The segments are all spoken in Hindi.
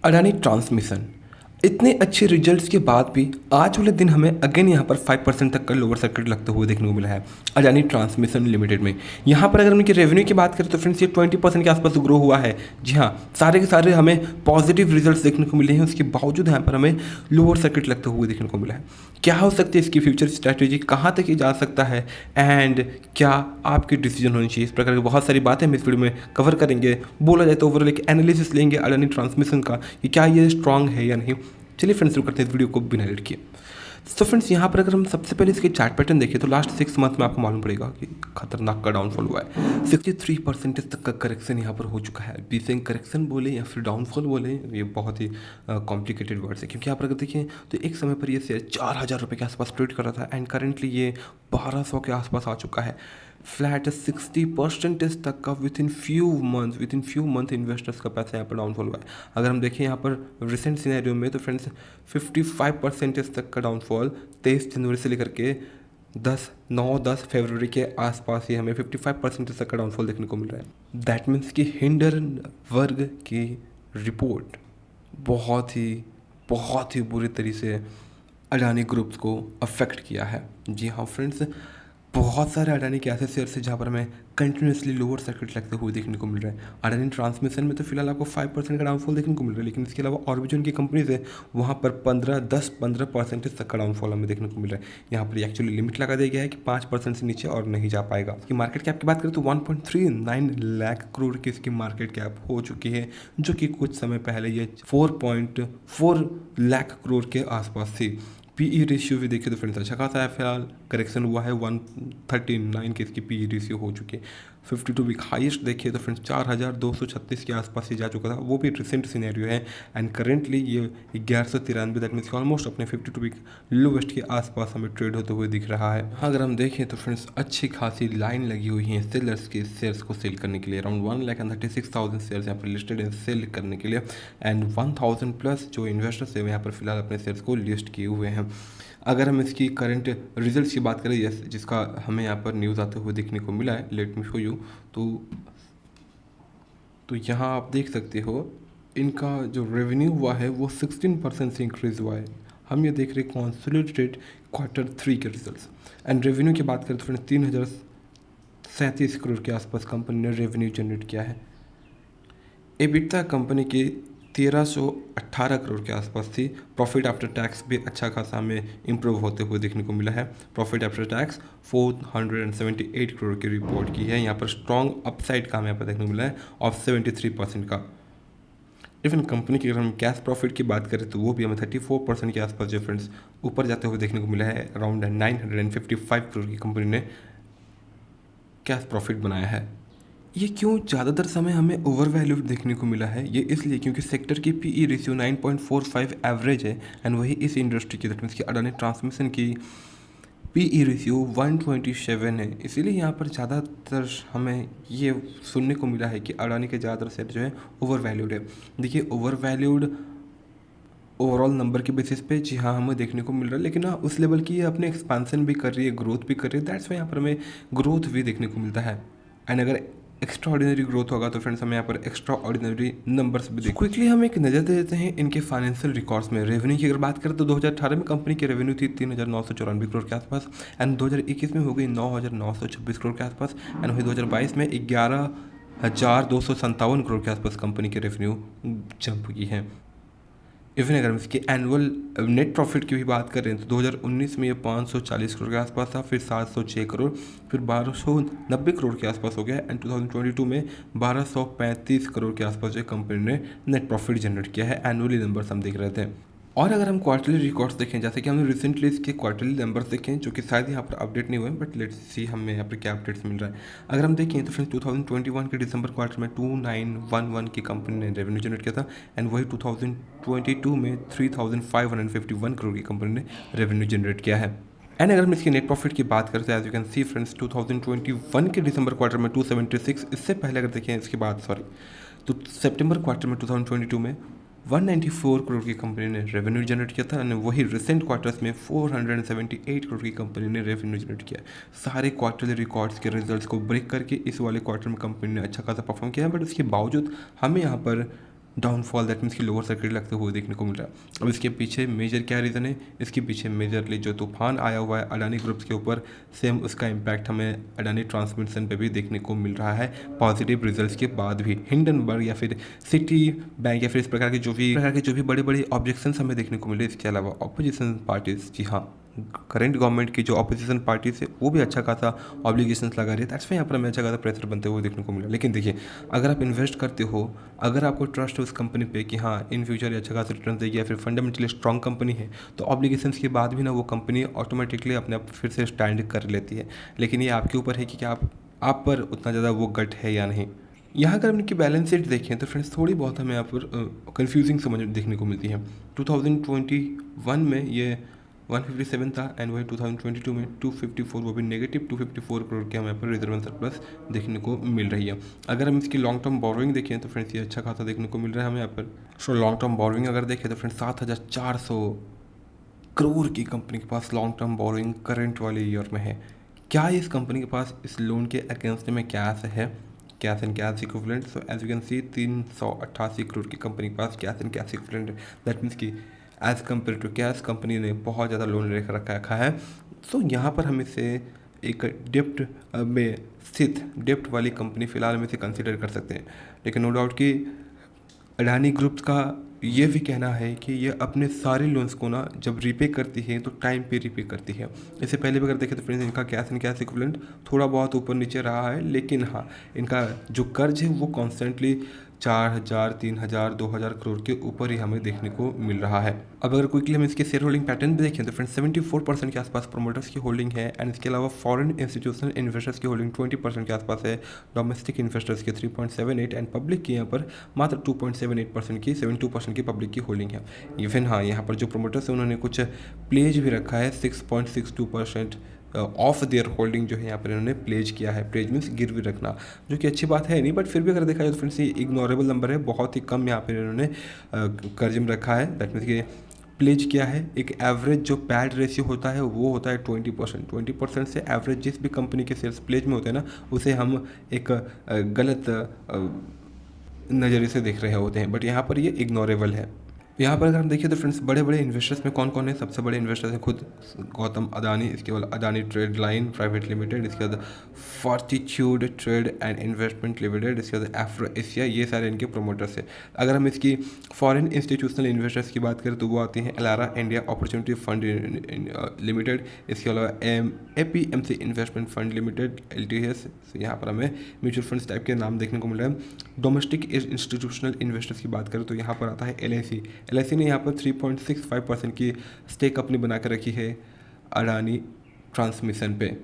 अडानी ट्रांसमिशन इतने अच्छे रिजल्ट्स के बाद भी आज वाले दिन हमें अगेन यहाँ पर 5% तक का लोअर सर्किट लगते हुए देखने को मिला है अडानी ट्रांसमिशन लिमिटेड में। यहाँ पर अगर हम इनके रेवेन्यू की बात करें तो फ्रेंड्स ये 20% के आसपास ग्रो हुआ है। जी हाँ, सारे के सारे हमें पॉजिटिव रिजल्ट्स देखने को मिले हैं, उसके बावजूद यहाँ पर हमें लोअर सर्किट लगते हुए देखने को मिला है। क्या हो सकती है इसकी फ्यूचर स्ट्रैटेजी, कहाँ तक ये जा सकता है एंड क्या आपकी डिसीजन होनी चाहिए, इस प्रकार की बहुत सारी बातें हम इस वीडियो में कवर करेंगे। बोला जाए तो ओवरऑल एक एनालिसिस लेंगे अडानी ट्रांसमिशन का कि क्या ये स्ट्रांग है या नहीं। चलिए फ्रेंड्स शुरू करते हैं इस वीडियो को बिना लेट किए। तो फ्रेंड्स यहाँ पर अगर हम सबसे पहले इसके चार्ट पैटर्न देखें तो लास्ट 6 मंथ में आपको मालूम पड़ेगा कि खतरनाक का डाउनफॉल हुआ है। 63% तक का करेक्शन यहाँ पर हो चुका है। बीसिंग करेक्शन बोले या फिर डाउनफॉल बोले, ये बहुत ही कॉम्प्लिकेटेड वर्ड्स है, क्योंकि यहाँ पर अगर देखें तो एक समय पर ये शेयर 4000 रुपये के आसपास ट्रेड कर रहा था एंड करेंटली ये 1200 के आसपास आ चुका है। फ्लैट 60% तक का with in few month investors का पैसा यहाँ पर डाउनफॉल हुआ है। अगर हम देखें यहाँ पर रिसेंट सिनेरियो में तो फ्रेंड्स 55% तक का डाउनफॉल 23 जनवरी से लेकर के 10 फरवरी के आसपास ही हमें 55% तक का डाउनफॉल देखने को मिल रहा है। दैट मीन्स कि हिंडनबर्ग की रिपोर्ट बहुत ही बुरी तरीके से अडानी ग्रुप्स को अफेक्ट किया है। जी हाँ फ्रेंड्स, बहुत सारे अडानी के ऐसे शेयर्स हैं जहाँ पर हमें कंटिन्यूसली लोअर सर्किट लगते हुए देखने को मिल रहा है। अडानी ट्रांसमिशन में तो फिलहाल आपको 5% का डाउनफॉल देखने को मिल रहा है, लेकिन इसके अलावा और भी जो उनकी कंपनीज है वहाँ पर 15% तक का डाउनफॉल हमें देखने को मिल रहा है। यहाँ पर एक्चुअली लिमिट लगा दिया गया है कि 5% से नीचे और नहीं जा पाएगा। इसकी मार्केट कैप की बात करें तो 1.39 लाख करोड़ की इसकी मार्केट कैप हो चुकी है, जो कि कुछ समय पहले ये 4.4 लाख करोड़ के आसपास थी। पीई रेशियो भी देखे तो फ्रेंड्स अच्छा खासा है, फिलहाल करेक्शन हुआ है 139 की इसकी पीई रेशियो हो चुकी है। 52 वीक हाईएस्ट देखिए तो फ्रेंड्स 4236 के आसपास ही जा चुका था, वो भी रिसेंट सिनेरियो है एंड करेंटली ये 1193 दैट मीन्स ऑलमोस्ट अपने 52 वीक लोवेस्ट के आसपास हमें ट्रेड होते हुए दिख रहा है। अगर हम देखें तो फ्रेंड्स अच्छी खासी लाइन लगी हुई है सेलर्स के शेयर्स को सेल करने के लिए। अराउंड 1,36,000 शेयर्स यहाँ पर लिस्टेड है सेल करने के लिए एंड 1000 प्लस जो इन्वेस्टर्स है यहाँ पर फिलहाल अपने शेयर्स को लिस्ट किए हुए हैं। अगर हम इसकी करंट रिजल्ट्स की बात करें जिसका हमें यहाँ पर न्यूज़ आते हुए देखने को मिला है, लेट मी शो यू, तो यहाँ आप देख सकते हो इनका जो रेवेन्यू हुआ है वो 16% से इंक्रीज हुआ है। हम ये देख रहे हैं कॉन्सोलिडेटेड Q3 के रिजल्ट्स एंड रेवेन्यू की बात करें तो फ्रेंड्स 3037 करोड़ के आसपास कंपनी ने रेवेन्यू जनरेट किया है। एबिटा कंपनी की 1318 करोड़ के आसपास थी। प्रॉफिट आफ्टर टैक्स भी अच्छा खासा हमें इम्प्रूव होते हुए देखने को मिला है। प्रॉफिट आफ्टर टैक्स 478 करोड़ की रिपोर्ट की है। यहाँ पर स्ट्रॉन्ग अपसाइड का हमें यहाँ पर देखने को मिला है ऑफ 73% का। इवन कंपनी की अगर हम कैश प्रॉफिट की बात करें तो वो भी हमें 34% के आसपास जो फ्रेंड्स ऊपर जाते हुए देखने को मिला है। अराउंड 955 करोड़ की कंपनी ने कैश प्रॉफिट बनाया है। ये क्यों ज़्यादातर समय हमें ओवर वैल्यूड देखने को मिला है, ये इसलिए क्योंकि सेक्टर की पीई रेशियो 9.45 एवरेज है एंड वही इस इंडस्ट्री की दैट मीन्स की अडानी ट्रांसमिशन की पीई रेशियो 127 है। इसीलिए यहाँ पर ज़्यादातर हमें ये सुनने को मिला है कि अडानी के ज़्यादातर शेयर जो है ओवर वैल्यूड है। देखिए ओवर वैल्यूड ओवरऑल नंबर के बेसिस पे जी हाँ हमें देखने को मिल रहा है, लेकिन हाँ उस लेवल की ये अपने एक्सपांसन भी कर रही है, ग्रोथ भी कर रही है। दैट्स वाई यहाँ पर हमें ग्रोथ भी देखने को मिलता है एंड अगर एक्स्ट्रा ऑर्डिनरी ग्रोथ होगा तो फ्रेंड्स हमें यहाँ पर एक्स्ट्रा ऑर्डिनरी नंबर्स भी देखो। क्विकली हम एक नज़र दे देते हैं इनके फाइनेंशियल रिकॉर्ड्स में। रेवेन्यू की अगर बात करें तो 2018 में कंपनी की रेवेन्यू थी 3994 करोड़ के आसपास एंड 2021 में हो गई 9926 करोड़ के आसपास एंड वही 2022 में 11,257 करोड़ के आसपास कंपनी की रेवेन्यू जंप की है। इवन अगर हम इसकी एनुअल नेट प्रॉफिट की भी बात करें तो 2019 में ये 540 करोड़ के आसपास था, फिर 706 करोड़, फिर 1290 करोड़ के आसपास हो गया एंड 2022 में 1235 करोड़ के आसपास जो कंपनी ने नेट प्रॉफिट जनरेट किया है। एनुअली नंबर्स हम देख रहे थे। और अगर हम क्वार्टरली रिकॉर्ड्स देखें, जैसे कि हमने रिसेंटली इसके क्वार्टरली नंबर्स देखें जो कि शायद यहाँ पर अपडेट नहीं हुए, बट लेट्स सी हमें यहाँ पर क्या अपडेट्स मिल रहा है। अगर हम देखें तो फ्रेंड्स 2021 के दिसंबर क्वार्टर में 2911 की कंपनी ने रेवेन्यू जनरेट किया था एंड वही 2022 में 3551 करोड़ की कंपनी ने रेवेन्यू जनरेट किया है। एंड अगर हम इसकी नेट प्रॉफिट की बात करते हैं as you can see friends 2021 के दिसंबर क्वार्टर में 276, इससे पहले अगर देखें इसके बाद तो सितंबर क्वार्टर में 2022 में 194 करोड़ की कंपनी ने रेवेन्यू जनरेट किया था और वही रिसेंट क्वार्टर्स में 478 करोड़ की कंपनी ने रेवेन्यू जनरेट किया। सारे क्वार्टरली रिकॉर्ड्स के रिजल्ट्स को ब्रेक करके इस वाले क्वार्टर में कंपनी ने अच्छा खासा परफॉर्म किया है, बट इसके बावजूद हमें यहाँ पर डाउनफॉल, दैट मीन्स कि लोअर सर्किट लगते हुए देखने को मिल रहा है। अब इसके पीछे मेजर क्या रीज़न है? इसके पीछे मेजरली जो तूफान आया हुआ है अडानी ग्रुप्स के ऊपर, सेम उसका इम्पैक्ट हमें अडानी ट्रांसमिशन पे भी देखने को मिल रहा है पॉजिटिव रिजल्ट्स के बाद भी। हिंडनबर्ग या फिर सिटी बैंक या फिर इस प्रकार के जो भी बड़े बड़े ऑब्जेक्शंस हमें देखने को मिले। इसके अलावा ऑपोजिशन पार्टीज, जी हाँ, करेंट गवर्नमेंट की जो ऑपोजिशन पार्टीज है वो भी अच्छा खासा ऑब्लिगेशंस लगा रही है। दैट्स वाई यहाँ पर हमें अच्छा खासा प्रेशर बनते हुए देखने को मिला। लेकिन देखिए, अगर आप इन्वेस्ट करते हो, अगर आपको ट्रस्ट है उस कंपनी पे कि हाँ इन फ्यूचर अच्छा खासा रिटर्न देगी या फिर फंडामेंटली स्ट्रॉन्ग कंपनी है, तो ऑब्लिगेशंस के बाद भी ना वो कंपनी ऑटोमेटिकली अपने आप फिर से स्टैंड कर लेती है। लेकिन ये आपके ऊपर है कि क्या आप पर उतना ज़्यादा वो गट है या नहीं। यहाँ अगर हम इनकी बैलेंस शीट देखें तो फ्रेंड्स थोड़ी बहुत हमें यहाँ पर कंफ्यूजिंग समझ देखने को मिलती है। 2021 में ये 157 था एंड वही 2022 में 254, वो भी नेगेटिव 254 करोड़ के हमें यहाँ पर रिजर्व सरप्लस देखने को मिल रही है। अगर हम इसकी लॉन्ग टर्म बोरोइंग देखें तो फ्रेंड्स ये अच्छा खासा देखने को मिल रहा है हमें यहाँ पर। सो लॉन्ग टर्म बोरोइंग अगर देखें तो फ्रेंड्स 7,400 करोड़ की कंपनी के पास लॉन्ग टर्म बोरोइंग करंट वाले ईयर में है। क्या इस कंपनी के पास इस लोन के अगेंस्ट में कैश है, cash and cash equivalent? So as you can see 388 crore की कंपनी के पास cash and cash equivalent. That means कि as compare to cash company ने बहुत ज़्यादा लोन लेकर रखा है। सो यहाँ पर हम इसे एक डेप्ट में स्थित डेप्ट वाली कंपनी फ़िलहाल में इसे कंसिडर कर सकते हैं। लेकिन नो डाउट कि अडानी ग्रुप्स का ये भी कहना है कि ये अपने सारे लोन्स को ना जब रीपे करती है तो टाइम पे रीपे करती है। इससे पहले भी अगर देखें तो फ्रेंड्स इनका कैश एंड कैश इक्विवेलेंट थोड़ा बहुत ऊपर नीचे रहा है, लेकिन हाँ इनका जो कर्ज है वो कॉन्स्टेंटली 4,000, 3,000, 2,000 करोड़ के ऊपर ही हमें देखने को मिल रहा है। अब अगर क्विकली हम इसके शेयर होल्डिंग पैटर्न भी देखें तो फ्रेंड्स 74% के आसपास प्रोमोटर्स की होल्डिंग है एंड इसके अलावा फॉरेन इंस्टीट्यूशनल इन्वेस्टर्स की होल्डिंग 20% के आसपास है, डोमेस्टिक इन्वेस्टर्स के 3.78 एंड पब्लिक की यहाँ पर मात्र 2.78% की 72% की पब्लिक की होल्डिंग है। इवन हाँ यहाँ पर जो प्रोमोटर्स है उन्होंने कुछ प्लेज भी रखा है, 6.62% ऑफ देयर होल्डिंग जो है यहाँ पर इन्होंने प्लेज किया है। प्लेज मीन्स गिरवी रखना, जो कि अच्छी बात है नहीं, बट फिर भी अगर देखा जाए तो फ्रेंड्स ये इग्नोरेबल नंबर है। बहुत ही कम यहाँ पर इन्होंने कर्ज में रखा है। दैट मीन्स कि प्लेज किया है। एक एवरेज जो पैड रेशियो होता है वो होता है 20%। 20% से एवरेज जिस भी कंपनी के शेयर्स प्लेज में होते हैं ना उसे हम एक गलत नज़रिए से देख रहे होते हैं, बट यहाँ पर ये इग्नोरेबल है। यहाँ पर अगर हम देखिए तो फ्रेंड्स बड़े बड़े इन्वेस्टर्स में कौन कौन है? सबसे बड़े इन्वेस्टर्स हैं खुद गौतम अडानी, इसके बाद Adani trade line private limited, इसके बाद फॉर्टिट्यूड ट्रेड एंड इन्वेस्टमेंट लिमिटेड, इसके बाद एफ्रो एशिया, ये सारे इनके प्रोमोटर्स हैं। अगर हम इसकी फॉरेन इंस्टीट्यूशनल इन्वेस्टर्स की बात करें तो वो आती हैं Elara India opportunity fund limited, इसके अलावा APMC investment fund limited LTS। यहाँ पर हमें म्यूचुअल फंड्स टाइप के नाम देखने को मिल रहा है। डोमेस्टिक इंस्टीट्यूशनल इन्वेस्टर्स की बात करें तो यहाँ पर आता है LIC ने यहाँ पर 3.65% की स्टेक अपनी बना कर रखी है अडानी ट्रांसमिशन पे।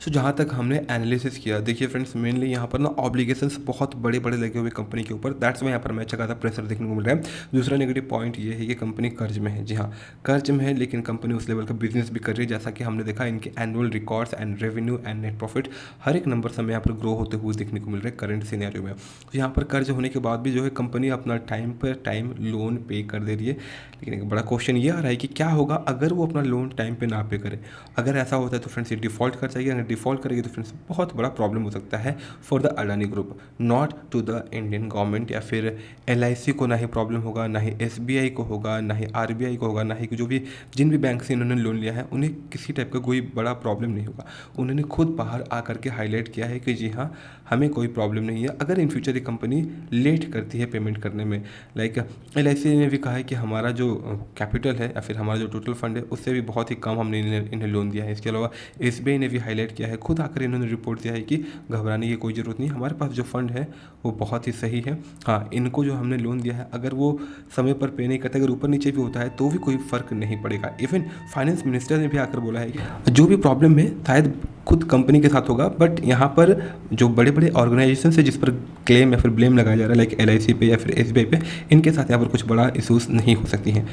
सो जहाँ तक हमने एनालिसिस किया, देखिए फ्रेंड्स मेनली यहाँ पर ना ऑब्लिगेशंस बहुत बड़े बड़े लगे हुए कंपनी के ऊपर। दैट्स वाई यहाँ पर हमें अच्छा खासा प्रेशर देखने को मिल रहा है। दूसरा नेगेटिव पॉइंट ये है कि कंपनी कर्ज में है। जी हाँ, कर्ज में है, लेकिन कंपनी उस लेवल का बिजनेस भी कर रही है। जैसा कि हमने देखा इनके annual records and revenue and net profit हर एक नंबर से हमें यहाँ पर ग्रो होते हुए देखने को मिल रहा है करंट सिनेरियो में। तो यहाँ पर कर्ज होने के बाद भी जो है कंपनी अपना टाइम पर टाइम लोन पे कर दे रही है। लेकिन एक बड़ा क्वेश्चन ये आ रहा है कि क्या होगा अगर वो अपना लोन टाइम पे ना पे करे? अगर ऐसा होता है तो फ्रेंड्स ये डिफ़ॉल्ट कर जाएगी। अगर डिफ़ॉल्ट करेगी तो फ्रेंड्स बहुत बड़ा प्रॉब्लम हो सकता है for the Adani group, not to the Indian government या फिर LIC को ना ही प्रॉब्लम होगा, ना ही SBI को होगा, ना ही RBI को होगा, ना ही जो भी जिन भी बैंक से इन्होंने लोन लिया है उन्हें किसी टाइप का कोई बड़ा प्रॉब्लम नहीं होगा। उन्होंने खुद बाहर आकर के हाईलाइट किया है कि जी हाँ हमें कोई प्रॉब्लम नहीं है अगर इन फ्यूचर ये कंपनी लेट करती है पेमेंट करने में। लाइक LIC ने भी कहा है कि हमारा जो कैपिटल है या फिर हमारा जो टोटल फंड है उससे भी बहुत ही कम हमने इन्हें लोन दिया है। इसके अलावा SBI ने भी हाईलाइट किया है, खुद आकर इन्होंने रिपोर्ट दिया है कि घबराने की कोई ज़रूरत नहीं, हमारे पास जो फंड है वो बहुत ही सही है। हाँ, इनको जो हमने लोन दिया है अगर वो समय पर पे नहीं करते, अगर ऊपर नीचे भी होता है तो भी कोई फ़र्क नहीं पड़ेगा। इवन फाइनेंस मिनिस्टर ने भी आकर बोला है कि जो भी प्रॉब्लम है शायद खुद कंपनी के साथ होगा, बट यहाँ पर जो बड़े बड़े ऑर्गेनाइजेशन है जिस पर क्लेम या फिर ब्लेम लगाया जा रहा है लाइक LIC पे या फिर SBI पे, इनके साथ यहाँ पर कुछ बड़ा इशूज़ नहीं हो सकती हैं।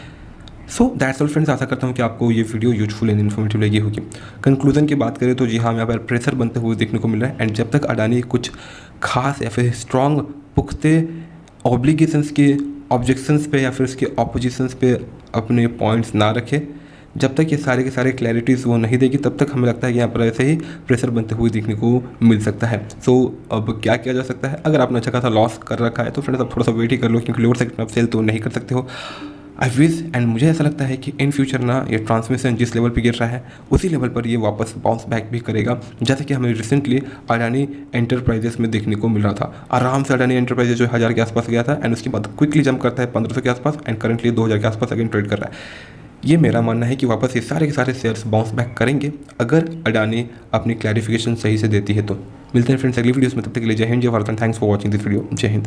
सो दैट्स ऑल फ्रेंड्स, आशा करता हूँ कि आपको ये वीडियो यूजफुल एंड इन्फॉर्मेटिव लगी होगी। कंक्लूजन की बात करें तो जी हाँ यहाँ पर प्रेशर बनते हुए देखने को मिल रहा है एंड जब तक अडानी कुछ खास या फिर स्ट्रॉन्ग पुख्ते ऑब्लिगेशंस के ऑब्जेक्शंस पे या फिर उसके ऑपोजिशंस पे अपने पॉइंट्स ना रखे, जब तक ये सारे के सारे क्लैरिटीज़ वो नहीं देगी तब तक हमें लगता है कि यहाँ पर ऐसे ही प्रेशर बनते हुए देखने को मिल सकता है। सो अब क्या किया जा सकता है, अगर आपने अच्छा खासा लॉस कर रखा है तो फ्रेंड्स आप थोड़ा सा वेट ही कर लो, क्योंकि लोअर सेक्टर में आप सेल तो नहीं कर सकते हो। आई विश एंड मुझे ऐसा लगता है कि इन फ्यूचर ना ये ट्रांसमिशन जिस लेवल पे गिर रहा है उसी लेवल पर ये वापस बाउंस बैक भी करेगा, जैसे कि हमें रिसेंटली अडानी एंटरप्राइजेस में देखने को मिल रहा था। आराम से अडानी एंटरप्राइजेस जो 1000 के आसपास गया था एंड उसके बाद क्विकली जंप करता है 1500 के आसपास एंड करंटली 2000 के आसपास अगेन ट्रेड कर रहा है। ये मेरा मानना है कि वापस ये सारे के सारे शेयर्स बाउंस बैक करेंगे अगर अडानी अपनी क्लैरिफिकेशन सही से देती है तो। मिलते हैं फ्रेंड्स अगली वीडियोस में, तब तक के लिए जय हिंद, जय Bharat, thanks for watching this video. जय हिंद।